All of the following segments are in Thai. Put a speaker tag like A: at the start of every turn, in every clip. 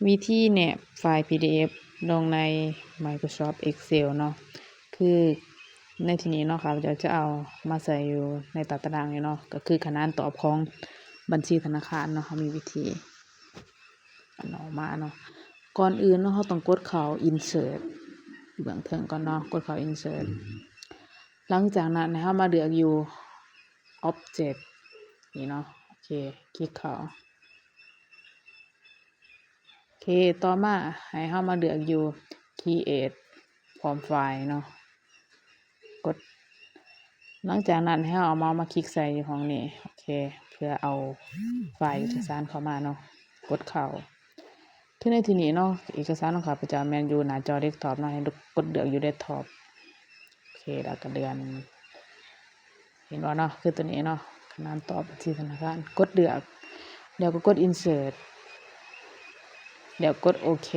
A: วิธีแนบไฟล์ PDF ลงใน Microsoft Excel เนาะคือในที่นี้เนาะค่ะจะเอามาใส่อยู่ในตารางเนาะก็คือขนานตอบของบัญชีธนาคารเนาะเขามีวิธีอันออกมาเนาะก่อนอื่นเนาะเขาต้องกดเข้า Insert เบื้องต้นก่อนเนาะกดเข้า Insert หลังจากนั้นให้เรามาเลือกอยู่ Object นี่เนาะโอเคคลิกเข้าโอเคต่อมาให้เรามาเลือกอยู่ Create From File เนาะกดหลังจากนั้นให้เราเอาเมาส์มาคลิกใส่อยู่ของนี้โอเคเพื่อเอาไฟล์เอกสารเข้ามาเนาะกดเข้าที่ในที่นี้เนาะเอกสารของข้าพเจ้าแมนอยู่หน้าจอเดสก์ท็อปเนาะให้กดเลือกอยู่เดสก์ท็อปโอเคแล้วก็เดือนเห็นว่าเนาะคือตัวนี้เนาะขนานตอบบัญชีธนาคารกดเลือกเดี๋ยวก็กด Insert เดี๋ยวกดโอเค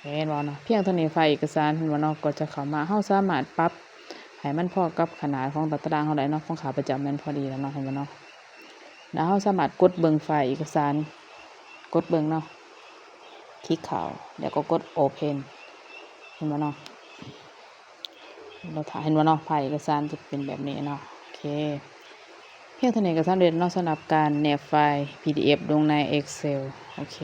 A: เห็นว่าเนาะเพียงเท่านี้ไฟล์เอกสารเห็นว่าเนาะก็จะเข้ามาเราสามารถปรับให้มันพอกับขนาดของตารางเราได้เนาะของข้าพเจ้ามันพอดีแล้วเนาะเห็นบ่เนาะแล้วเราสามารถกดเบิ่งไฟล์เอกสารกดเบิ่งเนาะคลิกเข้าแล้วก็กด Open เห็นบ่เนาะเราถ่ายเห็นบ่เนาะไฟล์เอกสารจะเป็นแบบนี้เนาะโอเคเพียงเท่านี้ก็สำเร็จเนาะสำหรับการแนบไฟล์ PDF ลงใน Excel โอเค